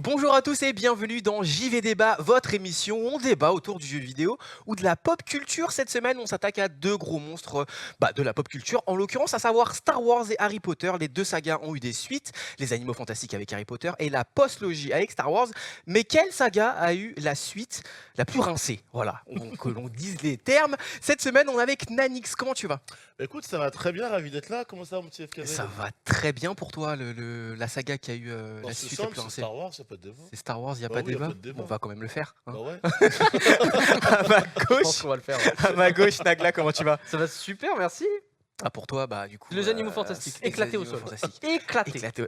Bonjour à tous et bienvenue dans JV Débat, votre émission où on débat autour du jeu vidéo ou de la pop culture. Cette semaine, on s'attaque à deux gros monstres de la pop culture, en l'occurrence à savoir Star Wars et Harry Potter. Les deux sagas ont eu des suites, les Animaux Fantastiques avec Harry Potter et la postlogie avec Star Wars. Mais quelle saga a eu la suite la plus rincée? Voilà, que l'on dise les termes. Cette semaine, on est avec Nanix. Comment tu vas? Écoute, ça va très bien, ravi d'être là. Comment ça, mon petit FKZ? Ça va très bien pour toi, la saga qui a eu Bon, la c'est suite la simple, plus c'est rincée. Star Wars, y a pas de débat. C'est Star Wars, il n'y a Bah pas oui, de y a débat. pas de débat. On va quand même le faire, hein. Bah ouais. À ma Je pense gauche, qu'on va le faire. Ouais. à ma gauche, Nagla, comment tu vas? Ça va super, merci. Ah, pour toi, du coup. Les animaux fantastiques, les éclatés au animaux sol. fantastiques. Éclaté. Éclatés.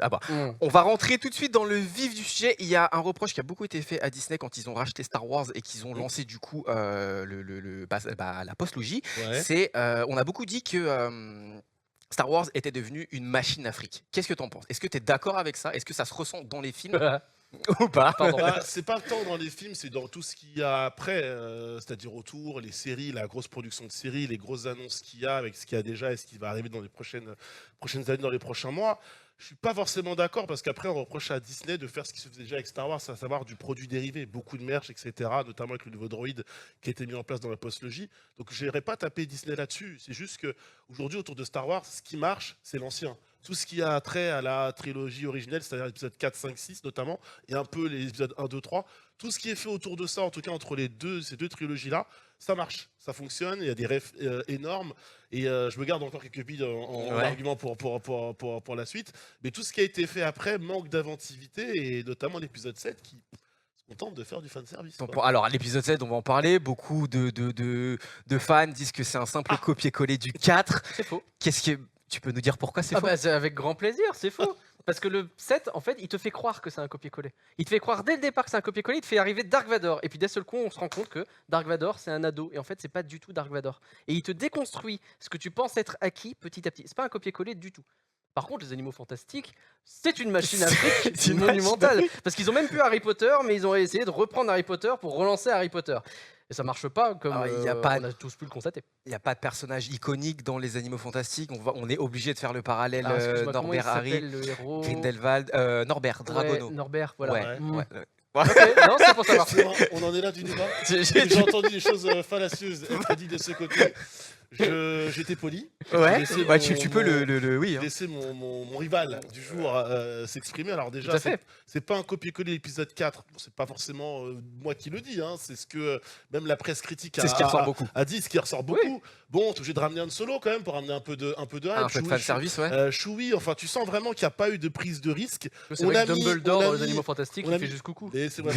On va rentrer tout de suite dans le vif du sujet. Il y a un reproche qui a beaucoup été fait à Disney quand ils ont racheté Star Wars et qu'ils ont lancé du coup la postlogie. Ouais. C'est, on a beaucoup dit que Star Wars était devenu une machine à fric. Qu'est-ce que t'en penses? Est-ce que t'es d'accord avec ça? Est-ce que ça se ressent dans les films ou pas? Pardon. Bah, c'est pas tant dans les films, c'est dans tout ce qu'il y a après, c'est-à-dire autour, les séries, la grosse production de séries, les grosses annonces qu'il y a avec ce qu'il y a déjà et ce qui va arriver dans les prochaines années, dans les prochains mois. Je suis pas forcément d'accord parce qu'après on reproche à Disney de faire ce qui se faisait déjà avec Star Wars, à savoir du produit dérivé, beaucoup de merch, etc. Notamment avec le nouveau droïde qui a été mis en place dans la postlogie. Donc je n'irai pas taper Disney là-dessus. C'est juste que aujourd'hui autour de Star Wars, ce qui marche, c'est l'ancien. Tout ce qui a trait à la trilogie originelle, c'est-à-dire l'épisode 4, 5, 6 notamment, et un peu les épisodes 1, 2, 3, tout ce qui est fait autour de ça, en tout cas entre ces deux trilogies-là, ça marche, ça fonctionne, il y a des refs énormes, et je me garde encore quelques billes en Ouais. argument pour la suite, mais tout ce qui a été fait après manque d'inventivité, et notamment l'épisode 7 qui se contente de faire du fanservice. quoi. Alors, à l'épisode 7, on va en parler. Beaucoup de fans disent que c'est un simple copier-coller du 4. C'est faux. Tu peux nous dire pourquoi c'est Ah faux? bah, c'est avec grand plaisir, c'est faux. Parce que le 7, en fait, il te fait croire que c'est un copier-coller. Il te fait croire dès le départ que c'est un copier-coller, il te fait arriver Dark Vador. Et puis d'un seul coup, on se rend compte que Dark Vador, c'est un ado. Et en fait, c'est pas du tout Dark Vador. Et il te déconstruit ce que tu penses être acquis petit à petit. C'est pas un copier-coller du tout. Par contre, les animaux fantastiques, c'est une machine à fric C'est une machine à monumentale. Parce qu'ils ont même plus Harry Potter, mais ils ont essayé de reprendre Harry Potter pour relancer Harry Potter. Et ça marche pas comme Ah ouais, y a pas- on a tous pu le constater. Il n'y a pas de personnage iconique dans les Animaux Fantastiques. On est obligé de faire le parallèle Alors, excuse-moi, comment il Norbert Harry, s'appelle, le héros Grindelwald, Norbert Dragono. Ouais, Norbert, voilà. Ouais, Mm. ouais. Ok, non, c'est pour savoir. On en est là du débat. J'ai- J'ai entendu des choses fallacieuses être dites de ce côté. J'étais poli. Ouais, J'ai laissé ouais, mon- tu peux oui. J'ai Hein. laissé mon rival du jour s'exprimer. Alors Tout déjà, à fait. c'est pas un copier-coller l'épisode 4. Bon, c'est pas forcément moi qui le dis. Hein. C'est ce que même la presse critique C'est ce qui ressort beaucoup. a dit, ce qui ressort beaucoup. Bon, t'es obligé de ramener un solo quand même pour ramener un peu de hype. Un peu de Chewie, fanservice, ouais. Chewie, enfin tu sens vraiment qu'il n'y a pas eu de prise de risque. C'est On vrai a que mis- Dumbledore on a dans les mis- animaux fantastiques, on il a fait mis- juste coucou. Laissez-moi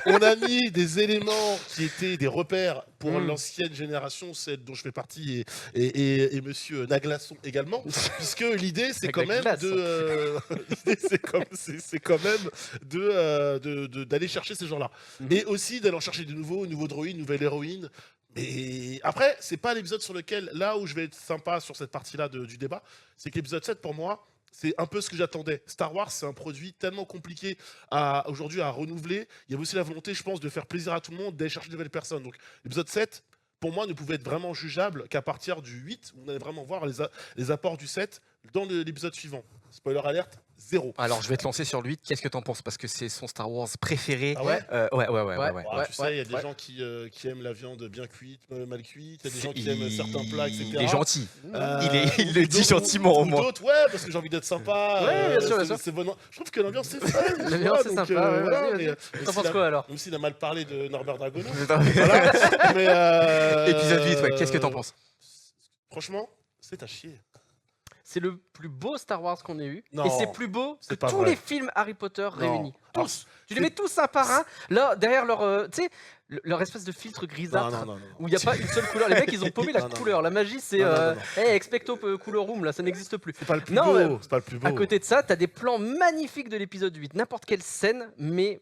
On a mis des éléments qui étaient des repères pour l'ancienne génération, celle dont je fais partie, et monsieur Naglasson également, puisque l'idée c'est quand même Naglas. l'idée, c'est quand même d'aller chercher ces gens-là. Et aussi d'aller en chercher de nouveaux droïdes, nouvelle héroïne. Mais après, c'est pas l'épisode sur lequel, là où je vais être sympa sur cette partie-là du débat, c'est que l'épisode 7 pour moi, c'est un peu ce que j'attendais. Star Wars, c'est un produit tellement compliqué aujourd'hui à renouveler. Il y avait aussi la volonté, je pense, de faire plaisir à tout le monde, d'aller chercher de nouvelles personnes. Donc l'épisode 7, pour moi, ne pouvait être vraiment jugeable qu'à partir du 8, où on allait vraiment voir les apports du 7 dans l'épisode suivant. Spoiler alerte, 0. Alors, je vais te lancer sur lui. Qu'est-ce que t'en penses? Parce que c'est son Star Wars préféré. Ah ouais Ouais. Tu sais, il y a des gens qui aiment la viande bien cuite, mal cuite. Il y a des gens qui aiment certains plats, etc. Il est gentil. Euh, Il le dit gentiment, au ou moins. d'autres, ouais, parce que j'ai envie d'être sympa. Ouais, bien sûr, bien sûr. C'est bon. Je trouve que l'ambiance c'est fun. tu L'ambiance, vois, c'est donc, sympa, ouais, voilà, vas-y, mais, vas-y. même T'en s'il penses a- quoi alors? Même s'il a mal parlé de Norbert Dragono. Voilà. Mais, Épisode 8, ouais. Qu'est-ce que t'en penses? Franchement, c'est à chier. C'est le plus beau Star Wars qu'on ait eu. Non, Et c'est plus beau que c'est pas tous vrai. les films Harry Potter réunis. Alors, Tous. Tu les mets tous un par un. Là, derrière leur, tu sais, leur espèce de filtre grisâtre. non. Où il n'y a pas une seule couleur. Les mecs, ils ont paumé la Non, non. couleur. La magie, c'est. Non. Hey, expecto colorum, là, ça n'existe plus. C'est pas le plus Non, beau. C'est pas le plus beau. À côté de ça, t'as des plans magnifiques de l'épisode 8. N'importe quelle scène, mais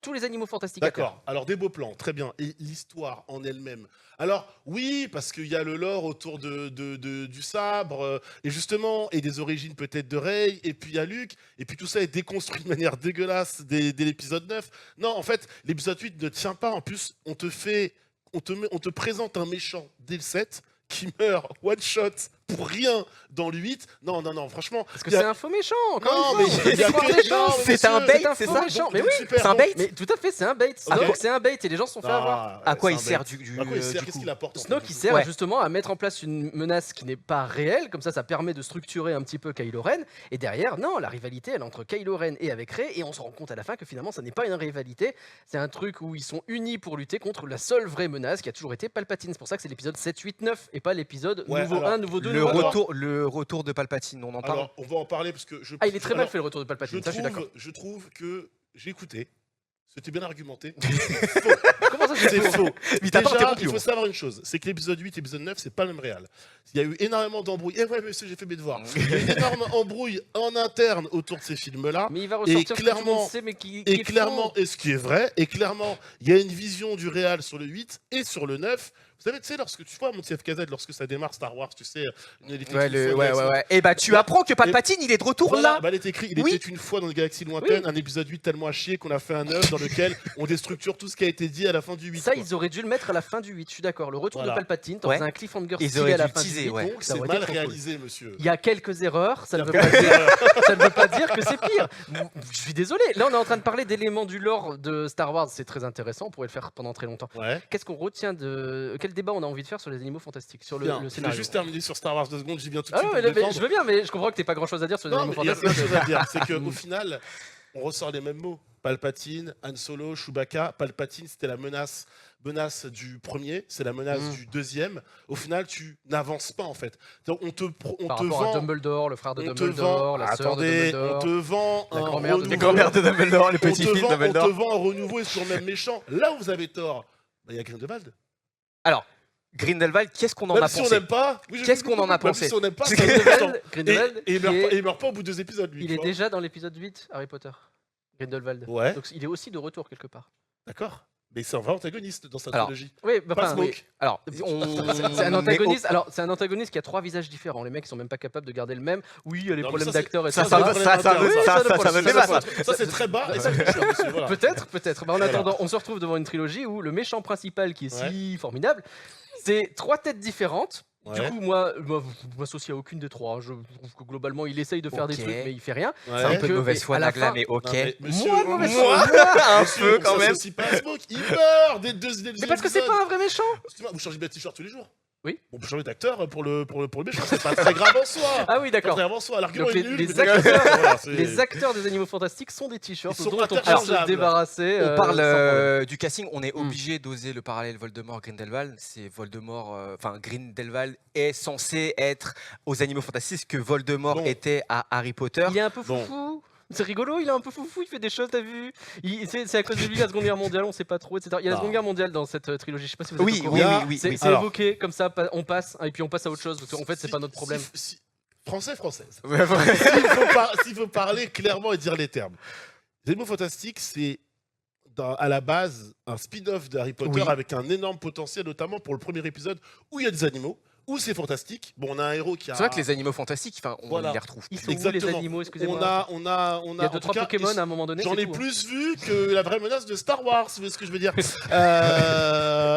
tous les animaux fantastiques à terre. D'accord. Alors des beaux plans, très bien. Et l'histoire en elle-même. Alors oui, parce qu'il y a le lore autour du sabre, et justement, et des origines peut-être de Rey, et puis il y a Luke, et puis tout ça est déconstruit de manière dégueulasse dès l'épisode 9. Non, en fait, l'épisode 8 ne tient pas. En plus, on te présente un méchant dès le 7 qui meurt one shot pour rien dans le 8. Non, franchement. Parce que il y a- c'est un faux méchant, encore Non, une mais fois. il y a C'est que- un méchant. non, mais C'est un monsieur, bait, c'est un c'est faux ça méchant. Mais Donc, oui, super, c'est un donc- bait. mais tout à fait, c'est un bait. Ah Snoke, bon c'est un bait et les gens se sont fait avoir. À quoi c'est il un sert bait. du À quoi il sert du Qu'est-ce coup qu'il apporte en fait, Snoke, du il coup sert Ouais. justement à mettre en place une menace qui n'est pas réelle, comme ça permet de structurer un petit peu Kylo Ren. Et derrière, non, la rivalité, elle est entre Kylo Ren et avec Rey, et on se rend compte à la fin que finalement, ça n'est pas une rivalité, c'est un truc où ils sont unis pour lutter contre la seule vraie menace qui a toujours été Palpatine. C'est pour ça que c'est l'épisode 7, 8, 9, et pas l'épisode Ouais, nouveau alors, 1, nouveau 2, le nouveau 3. retour de Palpatine, on en parle. Alors, on va en parler parce que je. Ah, il est très mal alors, fait le retour de Palpatine, ça je suis d'accord. je trouve que j'ai écouté. C'était bien argumenté. Comment ça, C'est faux. Mais t'as pas Déjà, interrompu, il faut hein. savoir une chose, c'est que l'épisode 8 et l'épisode 9, c'est pas le même réal. Il y a eu énormément d'embrouilles. Et ouais, monsieur, j'ai fait mes devoirs. Il y a eu énormément d'embrouilles en interne autour de ces films-là. Mais il va ressortir ce que tout le clairement- monde sait, mais qui Et est clairement, faux. et ce qui est vrai, et clairement, il y a une vision du réal sur le 8 et sur le 9. Vous savez, tu sais, lorsque tu vois mon TFKZ, lorsque ça démarre Star Wars, tu sais, une élite Ouais. Et bah tu apprends que Palpatine, il est de retour Voilà, là. bah, il est écrit, il Oui. était une fois dans une galaxie lointaine, un épisode 8 tellement à chier qu'on a fait un 9 dans lequel on déstructure tout ce qui a été dit à la fin du 8. Ça, quoi. ils auraient dû le mettre à la fin du 8, je suis d'accord. Le retour Voilà. de Palpatine, t'en Ouais. faisais un cliffhanger Ils stylé auraient à la dû fin teaser, du 8. ouais. Donc ça c'est aurait été mal trop cool. réalisé, monsieur. Il y a quelques erreurs, ça ne, veut pas dire, ça ne veut pas dire que c'est pire. Je suis désolé, là on est en train de parler d'éléments du lore de Star Wars, c'est très intéressant, on pourrait le faire pendant très longtemps. Ouais. Qu'est-ce qu'on retient de... Quel débat on a envie de faire sur les animaux fantastiques, sur Bien. le Je vais scénario? juste terminer sur Star Wars 2 secondes, j'y viens tout de Ah suite. ouais, pour mais défendre. je veux bien, mais je comprends que t'es pas grand chose à dire sur les Non, animaux mais il y a plein de fantastiques. choses à dire. C'est qu'au final, on ressort les mêmes mots. Palpatine, Han Solo, Chewbacca. Palpatine, c'était la menace du premier, c'est la menace du deuxième. Au final, tu n'avances pas en fait. Donc, on te Par vend. rapport à Dumbledore, le frère de on te Dumbledore, vend. la sœur de Attendez, Dumbledore. on te vend la un grand-mère de renouveau. Les grand-mères de Dumbledore, les On te petits-fils de vend- Dumbledore. On te vend un renouveau et sur le même méchant. Là où vous avez tort, bah, il y a Grindelwald. Alors, Grindelwald, qu'est-ce qu'on en Même a si on pensé n'aime pas. oui, je- Qu'est-ce qu'on en a même pensé si on n'aime pas, C'est ça reste Grindelwald, important. Grindelwald, Et il qui meurt est- pas- il meurt pas au bout de 2 épisodes, lui. il tu est vois. déjà dans l'épisode 8, Harry Potter. Grindelwald. Ouais, Donc il est aussi de retour quelque part. d'accord. Mais c'est un vrai antagoniste dans sa Alors, trilogie. Oui, bah, Pas enfin, oui. Smoke. Alors, C'est un antagoniste. Alors, c'est un antagoniste qui a 3 visages différents. Les mecs, ils sont même pas capables de garder le même. Oui, il y a les Non, mais problèmes ça, c'est- d'acteurs et ça, tout ça, ça. ça, ça, Oui, ça, ça, ça, ça, ça, me fait ça, mal. Ça, c'est très bas et ça me touche, hein, monsieur, voilà. Peut-être. Bah, en Voilà. attendant, on se retrouve devant une trilogie où le méchant principal, qui est si formidable, c'est 3 têtes différentes. Du Ouais. coup, moi, je m'associe à aucune des 3. Je trouve que globalement, il essaye de faire des Ok. trucs, mais il fait rien. Ouais. C'est un peu de que- mauvaise et foi, à la Nagla, fin- mais ok. Non, mais monsieur, Moi, mauvaise foi. Moi, un monsieur, peu on quand même. s'associe pas à Smoke, il meurt des deux Mais parce que c'est pas un vrai méchant. Excuse-moi, vous changez bien de t-shirt tous les jours. Oui. On peut changer d'acteur pour le méchant, c'est pas très grave en soi. Ah oui, Pas d'accord. très grave en soi. L'argument Donc est les- nul. les mais acteurs- voilà, c'est- Les acteurs des animaux fantastiques sont des t-shirts Ils sont dont on peut se interchangeables. débarrasser. On parle sans problème. du casting, on est Mm. obligé d'oser le parallèle Voldemort-Grindelwald. C'est Voldemort, enfin Grindelwald est censé être aux Animaux Fantastiques ce que Voldemort Bon. était à Harry Potter. Il est un peu Bon. foufou. C'est rigolo, il est un peu foufou, il fait des choses, t'as vu? C'est à cause de lui la Seconde Guerre mondiale, on sait pas trop, etc. Il y a la Non. Seconde Guerre mondiale dans cette trilogie, je sais pas si vous êtes Oui, au courant. oui, Il y a- oui, oui, C'est oui. c'est Alors. évoqué comme ça, on passe, et puis on passe à autre chose, parce qu'en fait c'est pas notre problème. Française. Ouais, ouais. S'il faut parler clairement et dire les termes. Les Animaux Fantastiques, c'est à la base un spin-off de Harry Potter Oui. avec un énorme potentiel, notamment pour le premier épisode où il y a des animaux, où c'est fantastique. Bon, on a un héros qui a. C'est vrai que les Animaux Fantastiques, enfin, on Voilà. les retrouve. Ils sont où les Exactement. animaux, excusez-moi? On a. Il y a en tout 2-3 cas, Pokémon à un moment donné. J'en c'est ai tout, hein. plus vu que la vraie menace de Star Wars, vous voyez ce que je veux dire.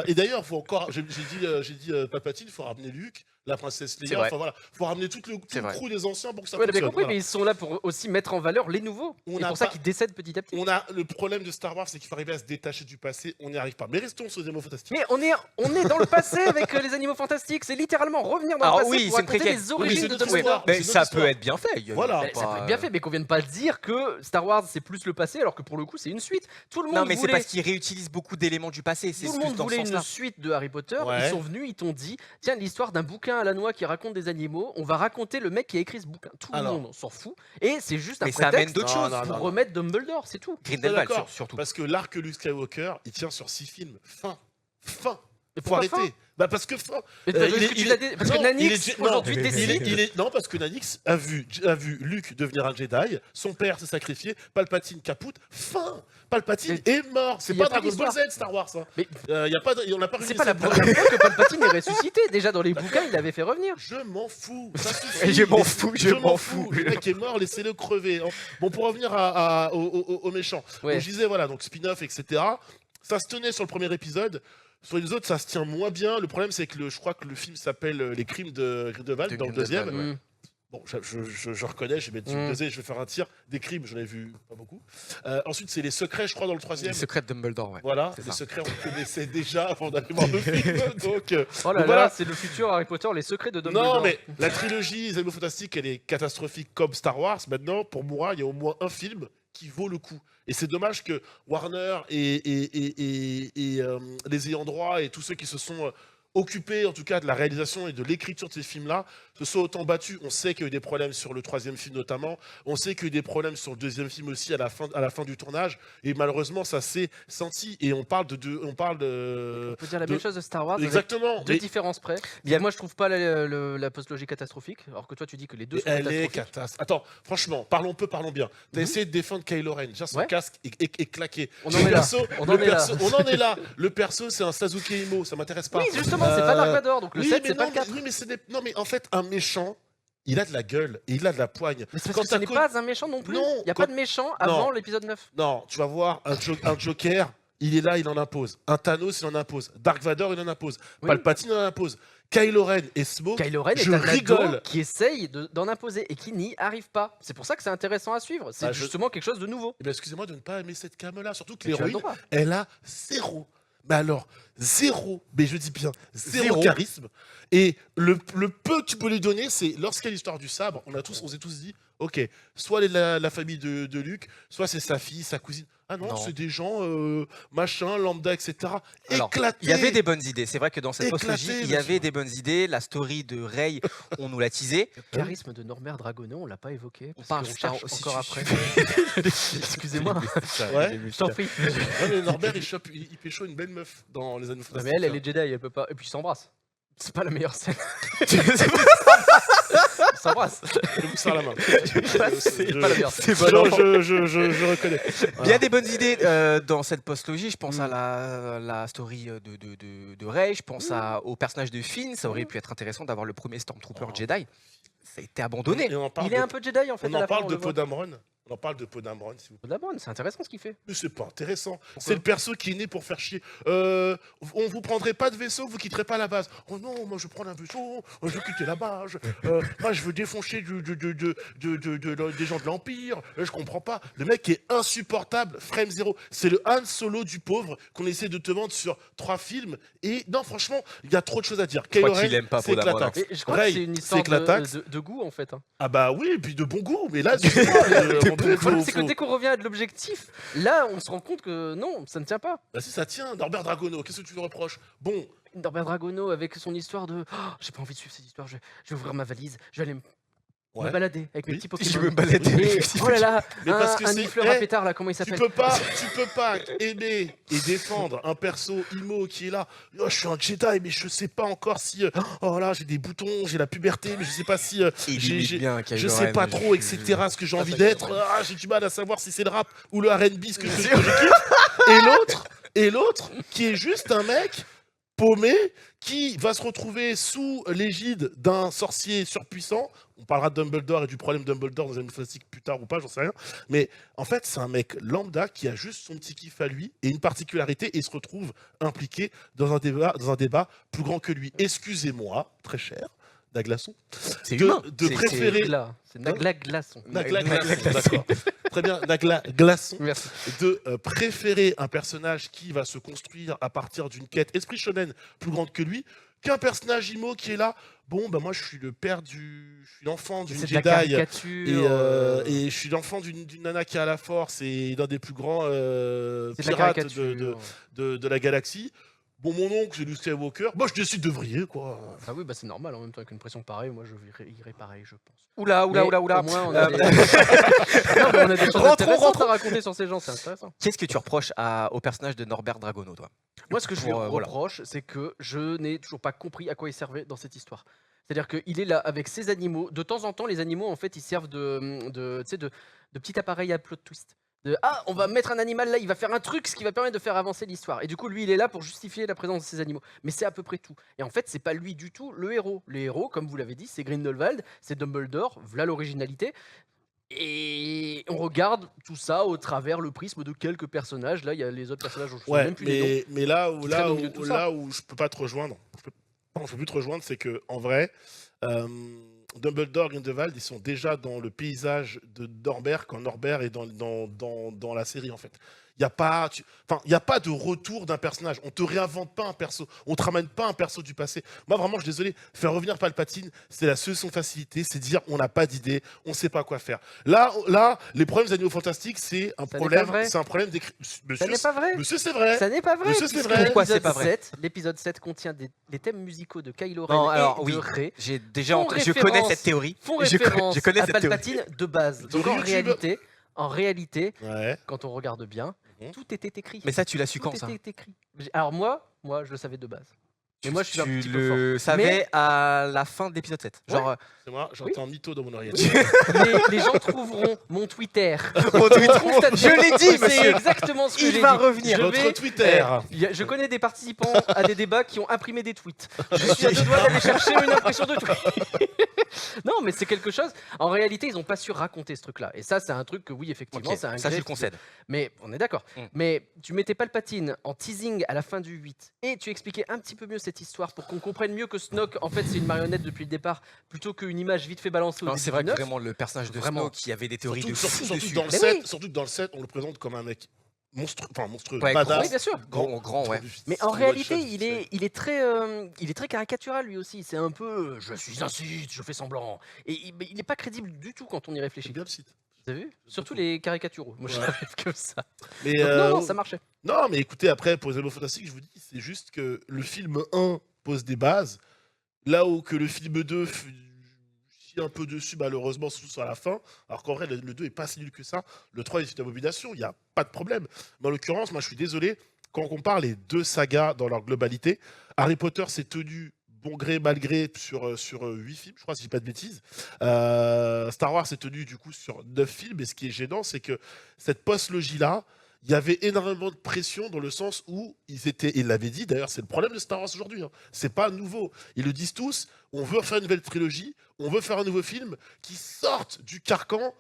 Et d'ailleurs, faut encore, j'ai dit Palpatine, il faut ramener Luke, la princesse C'est Leia, vrai. enfin voilà, faut ramener tout le C'est vrai. crew des anciens pour que ça Ouais, on a bien fonctionne. compris, voilà. mais ils sont là pour aussi mettre en valeur les nouveaux. On C'est n'a pour ça pas- qu'ils décèdent petit à petit. On a le problème de Star Wars, c'est qu'il faut arriver à se détacher du passé, on n'y arrive pas. Mais restons sur les animaux fantastiques. Mais on est dans le passé avec les animaux fantastiques, c'est littéralement revenir dans Alors le passé oui, pour c'est une raconter préquelle. les origines c'est de notre Oui, Dumbledore. histoire. mais c'est ça notre peut histoire. être bien fait. Il y a Voilà. pas- Ça peut être bien fait, mais qu'on vienne pas dire que Star Wars c'est plus le passé, alors que pour le coup c'est une suite. Tout le monde Non, mais c'est voulait, parce qu'ils réutilisent beaucoup d'éléments du passé. C'est tout le plus monde dans ce voulait une sens-là. suite de Harry Potter. Ouais. Ils sont venus, ils t'ont dit tiens, l'histoire d'un bouquin à la noix qui raconte des animaux, on va raconter le mec qui a écrit ce bouquin. Tout Alors. le monde s'en fout. Et c'est juste un Mais ça amène prétexte d'autres Non, choses. non, pour non. remettre Dumbledore, c'est tout. Grindelwald, D'accord. surtout. Parce que l'arc Luke Skywalker, il tient sur 6 films. Fin. Et Faut pourquoi arrêter. Bah parce que fin. Mais Euh, parce il est- que tu il l'as est- dit- parce que non, Nanix il est- non, aujourd'hui il est- décide. Non, parce que Nanix a vu Luke devenir un Jedi, son père s'est sacrifié, Palpatine capoute, fin. Palpatine Mais est mort. C'est il y a pas plus Dragon Ball d'histoire. Z Star Wars. Hein. Mais Y a pas, on n'a pas c'est réuni pas la cette- première fois que Palpatine est ressuscité. Déjà dans les bouquins, il l'avait fait revenir. Je m'en fous. Ça suffit. Je m'en fous, je m'en fous. Le mec est mort, laissez-le crever. Hein. Bon, pour revenir aux méchants. Ouais. Donc, je disais, voilà, donc spin-off, etc. Ça se tenait sur le premier épisode. Sur les autres, ça se tient moins bien. Le problème, c'est que je crois que le film s'appelle Les Crimes de Grindelwald De dans le Grindelwald, deuxième. ouais. Bon, je reconnais, je vais mettre une deuxième, je vais faire un tir. Des crimes, j'en ai vu pas beaucoup. Ensuite, c'est les secrets, je crois, dans le troisième. Les secrets de Dumbledore, ouais. Voilà, c'est les ça. secrets, on connaissait déjà avant d'aller voir le film. Donc, Oh là donc voilà. là, c'est le futur Harry Potter, les secrets de Dumbledore. Non, mais la trilogie Les Animaux Fantastiques, elle est catastrophique comme Star Wars. Maintenant, pour moi, il y a au moins un film qui vaut le coup. Et c'est dommage que Warner et les ayants droit et tous ceux qui se sont occupés, en tout cas, de la réalisation et de l'écriture de ces films-là, se soient autant battus. On sait qu'il y a eu des problèmes sur le troisième film notamment. On sait qu'il y a eu des problèmes sur le deuxième film aussi à la fin du tournage. Et malheureusement, ça s'est senti. Et on parle On peut dire la de- même chose de Star Wars, avec exactement. deux Mais différences près. Bien- Moi, je trouve pas la postlogie catastrophique, alors que toi, tu dis que les deux sont elle est catastrophiques. catastrophique. Attends, franchement, parlons peu, parlons bien. T'as essayé de défendre Kylo Ren. Déjà, son Ouais. casque est claqué. On Le en est là. perso- On le en est là. perso- on en est là. Le perso, c'est un Sasuke Imo. Ça m'intéresse pas. Oui, justement, c'est pas Dark Euh, Vador, donc le oui, 7, mais c'est pas non, le 4. oui, mais non, mais en fait, un méchant, il a de la gueule et il a de la poigne. Mais c'est Quand parce que ce t'as n'est con- pas un méchant non plus. Non, Il n'y a quand- pas de méchant avant l'épisode 9. Non, tu vas voir un Joker, il est là, il en impose. Un Thanos, il en impose. Dark Vador, il en impose. Oui. Palpatine, il en impose. Kylo Ren et Smoke, Kylo Ren je est un ado rigole. qui essaye d'en imposer et qui n'y arrive pas. C'est pour ça que c'est intéressant à suivre. C'est Bah, justement quelque chose de nouveau. Eh ben, excusez-moi de ne pas aimer cette cam-là, surtout que Mais tu as le l'héroïne, droit. elle a zéro. Mais alors, zéro, mais je dis bien zéro, Zéro. charisme. Et le peu que tu peux lui donner, c'est lorsqu'il y a l'histoire du sabre, on s'est tous dit, ok, soit elle est de la famille de Luke, soit c'est sa fille, sa cousine. Ah non, Non. c'est des gens, machin, lambda, etc. Alors, Éclatés. Il y avait des bonnes idées. C'est vrai que dans cette Éclaté, postlogie, il y le avait film. des bonnes idées. La story de Rey, on nous l'a teasé. Le charisme de Norbert Dragono, on l'a pas évoqué. On Parce parle qu'on Star- cherche si encore tu- après. Excusez-moi, Ouais. je t'en prie. Ouais, mais Norbert, il pécho une belle meuf dans les années Ouais, mais elle est Jedi, elle peut pas. Et puis ils s'embrassent. C'est pas la meilleure scène. Ils s'embrassent. Je vous serre la main. C'est pas la meilleure scène. C'est bon. Je reconnais. Bien des bonnes idées dans cette postlogie. Je pense à la story de Rey. Je pense au personnage de Finn. Ça aurait pu être intéressant d'avoir le premier Stormtrooper Jedi. Ça a été abandonné. Et on en parle Il est de- un peu Jedi en fait. On à en la fin, parle de le voit. Podamron. On en parle de Podamron, s'il vous plaît. De la bonne, c'est intéressant ce qu'il fait. Mais c'est pas intéressant. C'est le perso qui est né pour faire chier. On vous prendrait pas de vaisseau, vous quitterez pas la base. Oh non, moi je prends un vaisseau, je veux quitter la base. Moi je veux défoncer des gens de l'Empire. Je comprends pas. Le mec est insupportable, frame zéro. C'est le Han Solo du pauvre qu'on essaie de te vendre sur 3 films. Et non, franchement, il y a trop de choses à dire. Je crois Kylo qu'il Ren, aime pas c'est Podamron. éclatant. Et je crois Rey, que c'est une c'est histoire éclataxe. de goût en fait. Hein. Ah bah oui, et puis de bon goût. Mais là, excuse-moi, Le problème c'est que dès qu'on revient à de l'objectif, là on se rend compte que non, ça ne tient pas. Bah si ça tient, Norbert Dragono, qu'est-ce que tu lui reproches? Bon, Norbert Dragono avec son histoire de oh, j'ai pas envie de suivre cette histoire, je vais ouvrir ma valise, je vais aller me ouais. balader avec mes Oui. petits Je Pokémon. veux me balader. Et, oh là là, Mais parce que un c'est- nifleur à eh, pétard là, comment il Tu s'appelle peux pas aimer et défendre un perso Imo qui est là. Oh, je suis un Jedi, mais je sais pas encore si. Oh là, j'ai des boutons, j'ai la puberté, mais je sais pas si. Il j'ai- imite j'ai- bien Kylo je sais Ren, pas trop, etc. Ce que j'ai envie d'être. Ah, j'ai du mal à savoir si c'est le rap ou le R&B ce que je kiffe. Et l'autre, qui est juste un mec paumé qui va se retrouver sous l'égide d'un sorcier surpuissant. On parlera de Dumbledore et du problème Dumbledore dans un fantastique plus tard ou pas, j'en sais rien. Mais en fait, c'est un mec lambda qui a juste son petit kiff à lui et une particularité et se retrouve impliqué dans un débat plus grand que lui. Excusez-moi, très cher, Daglasson, C'est de humain. préférer... Nagla, c'est Nagla Glaçon. Nagla Nagla Glaçon, d'accord. Très bien, Nagla Glaçon. Merci. De préférer un personnage qui va se construire à partir d'une quête esprit shonen plus grande que lui, qu'un personnage Imo qui est là. Bon, bah moi je suis le père je suis l'enfant d'une C'est de la Jedi caricature. et je suis l'enfant d'une nana qui a la force et d'un des plus grands C'est de la pirates caricature. de la galaxie. Bon, mon oncle, c'est Luke Skywalker. Moi, je décide de vriller, quoi. Ah oui, bah c'est normal en même temps avec une pression pareille, moi je irais pareil, je pense. Oula. Mais au moins, on a des... Non, mais on a des choses Rentrons, intéressantes rentrons. à raconter sur ces gens, c'est intéressant. Qu'est-ce que tu reproches au personnage de Norbert Dragono, toi? Moi, ce que je lui Pour, voilà. reproche, c'est que je n'ai toujours pas compris à quoi il servait dans cette histoire. C'est-à-dire qu'il est là avec ses animaux. De temps en temps, les animaux, en fait, ils servent tu sais, de petits appareils à plot twist. On va mettre un animal là, il va faire un truc, ce qui va permettre de faire avancer l'histoire. Et du coup, lui, il est là pour justifier la présence de ces animaux. Mais c'est à peu près tout. Et en fait, c'est pas lui du tout le héros. Le héros, comme vous l'avez dit, c'est Grindelwald, c'est Dumbledore, voilà l'originalité. Et on regarde tout ça au travers le prisme de quelques personnages. Là, il y a les autres personnages, je ne sais Ouais, même plus les noms. mais là où, qui traînent au milieu de tout ça. je peux pas te rejoindre, je peux plus te rejoindre, c'est que en vrai, euh, Dumbledore et Grindelwald, ils sont déjà dans le paysage de Norbert quand Norbert est dans la série en fait. Il n'y a pas, y a pas de retour d'un personnage. On te réinvente pas un perso. On te ramène pas un perso du passé. Moi vraiment, je suis désolé, faire revenir Palpatine, c'est la solution de facilité, c'est dire on n'a pas d'idée, on sait pas quoi faire. Là, les problèmes des animaux fantastiques, c'est un Ça n'est problème, pas vrai. c'est un problème d'écrit. Ça n'est pas vrai. Monsieur, c'est vrai. Ça n'est pas vrai. Monsieur, c'est puisque vrai. Pourquoi c'est l'épisode pas vrai 7 L'épisode 7 contient les thèmes musicaux de Kylo Ren Non, alors, et oui. de Rey. J'ai déjà Font je connais référence- cette théorie. Font Je référence connais à cette théorie. Palpatine de base. Sur Donc YouTube. en réalité, Ouais. quand on regarde bien, Mhm. tout était écrit. Mais ça, tu l'as su Tout quand ça était écrit. Alors moi, je le savais de base. Mais moi, je suis un Tu petit peu fort. le savais Mais- à la fin de l'épisode 7. Genre, C'est moi, j'entends mytho dans mon oreillette. Les gens trouveront mon Twitter. mon tweet- Constateront je l'ai dit, que c'est monsieur. exactement ce que Il j'ai va dit. revenir. Je Votre vais- Twitter. Je connais des participants à des débats qui ont imprimé des tweets. Je suis à deux doigts d'aller chercher une impression de tweet. Non, mais c'est quelque chose. En réalité, ils n'ont pas su raconter ce truc-là. Et ça, c'est un truc que oui, effectivement, Ok, c'est un ça, je gré le concède. Mais on est d'accord. Mm. Mais tu mettais Palpatine en teasing à la fin du 8 et tu expliquais un petit peu mieux cette histoire pour qu'on comprenne mieux que Snoke, en fait, c'est une marionnette depuis le départ plutôt qu'une image vite fait balancée au Non, début c'est vrai du que 9. vraiment le personnage de Vraiment. Snoke qui avait des théories de Surtout, fou surtout dessus. dans le Mais 7, oui. surtout que dans le 7, on le présente comme un mec monstrueux, Ouais, badass. Oui, bien sûr. Grand, ouais. Mais en One réalité, shot, il est très caricatural lui aussi. C'est un peu je suis un Sith, je fais semblant. Et il n'est pas crédible du tout quand on y réfléchit. J'aime bien le site. Vous avez vu Surtout les caricaturaux. Moi, je Ouais. n'arrive que ça. Mais, Donc, non, ça marchait. non, mais écoutez, après, pour les animaux fantastiques, je vous dis, c'est juste que le film 1 pose des bases, là où que le film 2 chie un peu dessus, malheureusement, surtout sur la fin, alors qu'en vrai, le 2 est pas si nul que ça. Le 3 est une abomination, il n'y a pas de problème. Mais en l'occurrence, moi, je suis désolé, quand on compare les deux sagas dans leur globalité, Harry Potter s'est tenu bon gré, mal gré sur 8 films, je crois, si je dis pas de bêtises. Star Wars s'est tenu du coup sur 9 films, et ce qui est gênant, c'est que cette post-logie-là, il y avait énormément de pression dans le sens où ils l'avaient dit, d'ailleurs, c'est le problème de Star Wars aujourd'hui, hein. C'est pas nouveau. Ils le disent tous, on veut faire une nouvelle trilogie, on veut faire un nouveau film qui sorte du carcan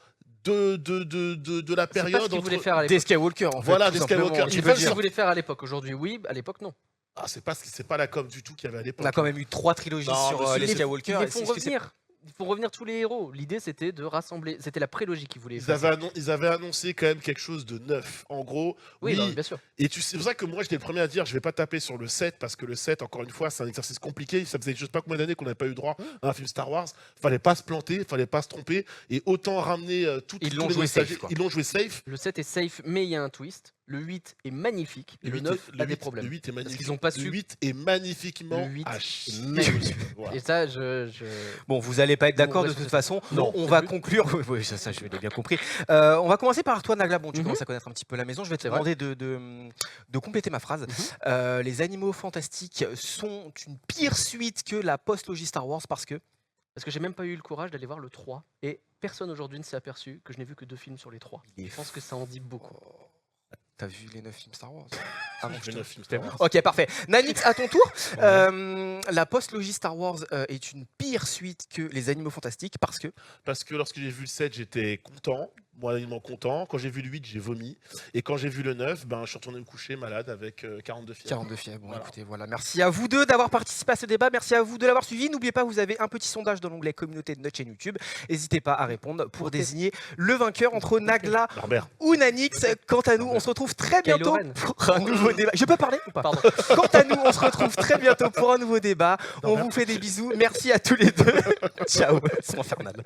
de la C'est pas période ce qu'ils voulaient entre... faire à Des l'époque. Skywalker, en fait. Voilà, tout des simplement. Skywalker. C'est Ils pas veulent ce qu'ils voulaient faire à l'époque. Aujourd'hui, oui. À l'époque, non. Ah, c'est pas la com du tout qu'il y avait à l'époque. On a quand même eu 3 trilogies Non, sur mais les c'est- Skywalker. Ils et les font est-ce que c'est- revenir. Ils font revenir tous les héros. L'idée, c'était de rassembler. C'était la prélogie qu'ils voulaient Ils faire. avaient annoncé quand même quelque chose de neuf. En gros, Oui, oui, non, bien sûr. et c'est pour ça que moi j'étais le premier à dire je vais pas taper sur le 7 parce que le 7, encore une fois, c'est un exercice compliqué. Ça faisait je sais pas combien d'années qu'on n'avait pas eu droit à un film Star Wars. Fallait pas se planter, fallait pas se tromper. Et autant ramener Ils tous l'ont les joué nostalgiques- safe, quoi. Ils l'ont joué safe. Le 7 est safe, mais il y a un twist. Le 8 est magnifique. Et le 9 a des problèmes. Le 8 est magnifique. qu'ils ont pas Le su- 8 est magnifiquement Le 8 à est chier. magnifique. Voilà. Et ça, Bon, vous allez pas être d'accord Bon, de ouais, toute c'est- façon. Non, On c'est va le but. conclure. Oui, ça, je l'ai bien compris. On va commencer par toi, Nagla. Bon, tu Mhm. commences à connaître un petit peu la maison. Je vais te C'est vrai. demander de compléter ma phrase. Les animaux fantastiques sont une pire suite que la post-logie Star Wars parce que. Parce que j'ai même pas eu le courage d'aller voir le 3. Et personne aujourd'hui ne s'est aperçu que je n'ai vu que 2 films sur les 3. Il est Je pense que ça en dit beaucoup. T'as vu les 9 films Star Wars avant que je Les te- 9 films Star Wars. Ok, parfait. Nanix, à ton tour. La post-logie Star Wars est une pire suite que les animaux fantastiques parce que. Parce que lorsque j'ai vu le 7, j'étais content, moyennement content. Quand j'ai vu le 8, j'ai vomi. Et quand j'ai vu le 9, ben, je suis retourné me coucher malade avec 42 fièvres. 42 fièvres. Bon, Voilà. écoutez, voilà. Merci à vous deux d'avoir participé à ce débat. Merci à vous de l'avoir suivi. N'oubliez pas, vous avez un petit sondage dans l'onglet communauté de notre chaîne YouTube. N'hésitez pas à répondre pour désigner le vainqueur entre Nagla Norbert. ou Nanix. Quant à nous, on se retrouve très Kylo bientôt Ren. pour un nouveau débat. Je peux parler ou pas? Pardon. Quant à nous, on se retrouve très bientôt pour un nouveau débat. On Norbert. vous fait des bisous. Merci à tous les deux. Ciao. Ils sont infernales.